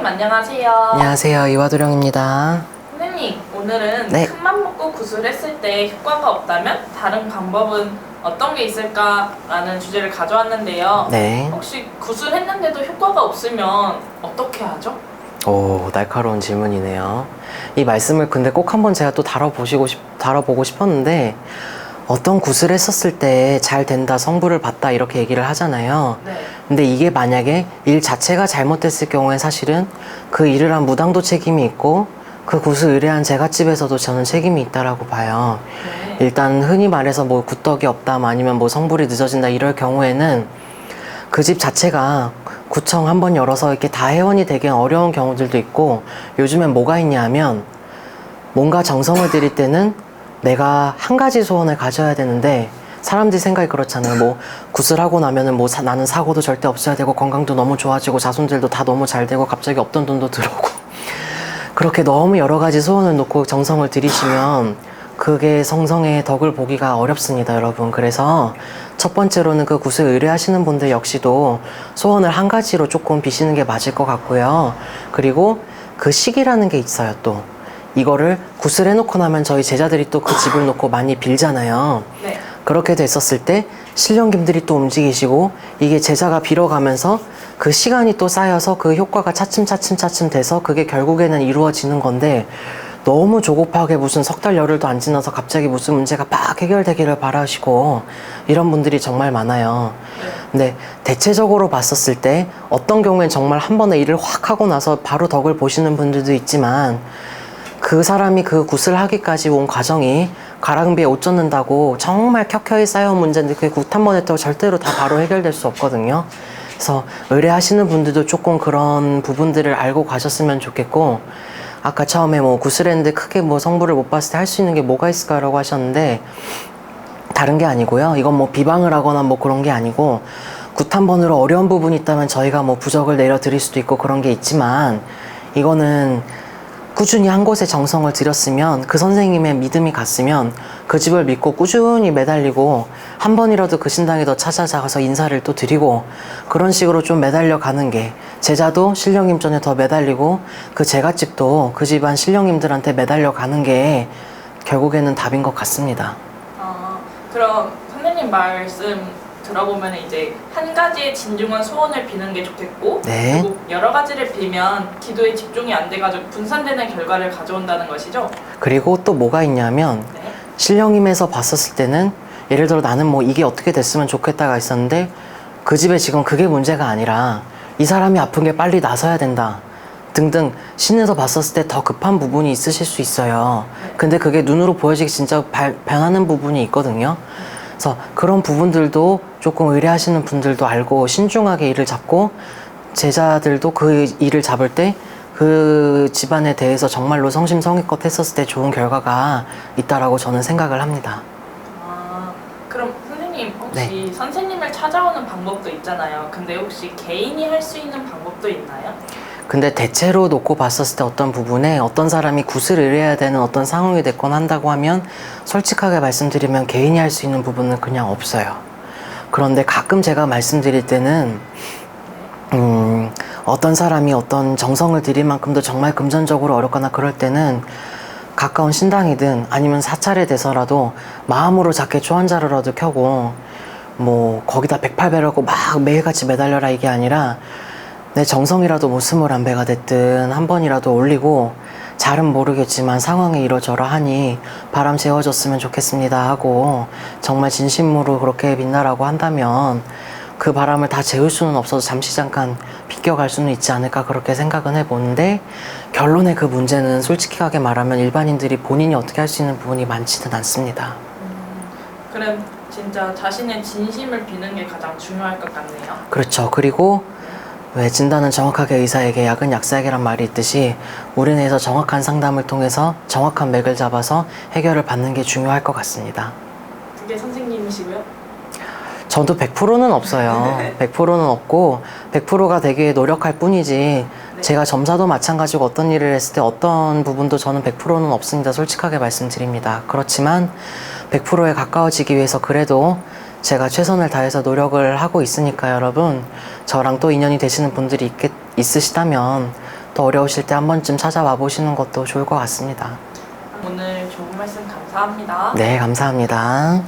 안녕하세요. 안녕하세요. 이화도령입니다. 선생님, 오늘은 네. 큰맘 먹고 구술했을 때 효과가 없다면 다른 방법은 어떤 게 있을까라는 주제를 가져왔는데요. 네. 혹시 구술했는데도 효과가 없으면 어떻게 하죠? 오, 날카로운 질문이네요. 이 말씀을 근데 꼭 한번 제가 또 다뤄보고 싶었는데, 어떤 구슬 했었을 때 잘 된다, 성부를 봤다 이렇게 얘기를 하잖아요. 네. 근데 이게 만약에 일 자체가 잘못됐을 경우에 사실은 그 일을 한 무당도 책임이 있고 그 구슬 의뢰한 제갓집에서도 저는 책임이 있다라고 봐요. 네. 일단 흔히 말해서 뭐 굿덕이 없다, 아니면 뭐 성불이 늦어진다 이럴 경우에는 그 집 자체가 구청 한번 열어서 이렇게 다 회원이 되기 어려운 경우들도 있고, 요즘엔 뭐가 있냐 하면 뭔가 정성을 들일 때는 내가 한 가지 소원을 가져야 되는데, 사람들이 생각이 그렇잖아요. 뭐 구슬하고 나면은 뭐 나는 사고도 절대 없어야 되고 건강도 너무 좋아지고 자손들도 다 너무 잘 되고 갑자기 없던 돈도 들어오고 그렇게 너무 여러 가지 소원을 놓고 정성을 들이시면 그게 성성의 덕을 보기가 어렵습니다, 여러분. 그래서 첫 번째로는 그 구슬 의뢰하시는 분들 역시도 소원을 한 가지로 조금 비시는 게 맞을 것 같고요. 그리고 그 시기라는 게 있어요. 또 이거를 구슬 해놓고 나면 저희 제자들이 또 그 집을 놓고 많이 빌잖아요. 네. 그렇게 됐었을 때 신령님들이 또 움직이시고 이게 제자가 빌어가면서 그 시간이 또 쌓여서 그 효과가 차츰 돼서 그게 결국에는 이루어지는 건데, 너무 조급하게 무슨 석 달 열흘도 안 지나서 갑자기 무슨 문제가 막 해결되기를 바라시고 이런 분들이 정말 많아요. 근데 대체적으로 봤었을 때 어떤 경우엔 정말 한 번에 일을 확 하고 나서 바로 덕을 보시는 분들도 있지만, 그 사람이 그 굿을 하기까지 온 과정이 가랑비에 옷 젖는다고 정말 켜켜이 쌓여온 문제인데 그게 굿 한 번 했다고 절대로 다 바로 해결될 수 없거든요. 그래서 의뢰하시는 분들도 조금 그런 부분들을 알고 가셨으면 좋겠고, 아까 처음에 뭐 굿을 했는데 크게 뭐 성부를 못 봤을 때 할 수 있는 게 뭐가 있을까라고 하셨는데, 다른 게 아니고요. 이건 뭐 비방을 하거나 뭐 그런 게 아니고, 굿 한 번으로 어려운 부분이 있다면 저희가 뭐 부적을 내려드릴 수도 있고 그런 게 있지만, 이거는 꾸준히 한 곳에 정성을 들였으면, 그 선생님의 믿음이 갔으면 그 집을 믿고 꾸준히 매달리고 한 번이라도 그 신당에 더 찾아가서 인사를 또 드리고 그런 식으로 좀 매달려 가는 게, 제자도 신령님 전에 더 매달리고 그 제갓집도 그 집안 신령님들한테 매달려 가는 게 결국에는 답인 것 같습니다. 그럼 선생님 말씀 들어보면 이제 한 가지의 진중한 소원을 비는 게 좋겠고, 네. 그리고 여러 가지를 빌면 기도에 집중이 안 돼가지고 분산되는 결과를 가져온다는 것이죠? 그리고 또 뭐가 있냐면, 네. 신령님에서 봤었을 때는 예를 들어 나는 뭐 이게 어떻게 됐으면 좋겠다가 있었는데 그 집에 지금 그게 문제가 아니라 이 사람이 아픈 게 빨리 나서야 된다 등등, 신에서 봤었을 때 더 급한 부분이 있으실 수 있어요. 근데 그게 눈으로 보여지기 진짜 변하는 부분이 있거든요. 그래서 그런 부분들도 조금 의뢰하시는 분들도 알고 신중하게 일을 잡고, 제자들도 그 일을 잡을 때 그 집안에 대해서 정말로 성심성의껏 했었을 때 좋은 결과가 있다라고 저는 생각을 합니다. 그럼 선생님 혹시 선생님을 찾아오는 방법도 있잖아요. 근데 혹시 개인이 할 수 있는 방법도 있나요? 근데 대체로 놓고 봤었을 때 어떤 부분에 어떤 사람이 굿을 의뢰해야 되는 어떤 상황이 됐건 한다고 하면, 솔직하게 말씀드리면 개인이 할 수 있는 부분은 그냥 없어요. 그런데 가끔 제가 말씀드릴 때는 어떤 사람이 어떤 정성을 들일 만큼도 정말 금전적으로 어렵거나 그럴 때는 가까운 신당이든 아니면 사찰에 돼서라도 마음으로 작게 초한자루라도 켜고, 뭐 거기다 108배라고 막 매일같이 매달려라 이게 아니라 내 정성이라도 뭐 21배가 됐든 한 번이라도 올리고, 잘은 모르겠지만 상황이 이러저러 하니 바람 재워줬으면 좋겠습니다 하고 정말 진심으로 그렇게 빛나라고 한다면 그 바람을 다 재울 수는 없어도 잠시 잠깐 비껴갈 수는 있지 않을까, 그렇게 생각은 해보는데, 결론의 그 문제는 솔직하게 말하면 일반인들이 본인이 어떻게 할 수 있는 부분이 많지는 않습니다. 그럼 진짜 자신의 진심을 비는 게 가장 중요할 것 같네요. 그렇죠. 그리고 왜 진단은 정확하게 의사에게, 약은 약사에게란 말이 있듯이 우리네에서 정확한 상담을 통해서 정확한 맥을 잡아서 해결을 받는 게 중요할 것 같습니다. 그게 선생님이시고요? 저도 100%는 없어요. 100%는 없고 100%가 되기에 노력할 뿐이지, 제가 점사도 마찬가지고 어떤 일을 했을 때 어떤 부분도 저는 100%는 없습니다. 솔직하게 말씀드립니다. 그렇지만 100%에 가까워지기 위해서 그래도 제가 최선을 다해서 노력을 하고 있으니까, 여러분 저랑 또 인연이 되시는 분들이 있으시다면 또 어려우실 때 한 번쯤 찾아와 보시는 것도 좋을 것 같습니다. 오늘 좋은 말씀 감사합니다. 네, 감사합니다.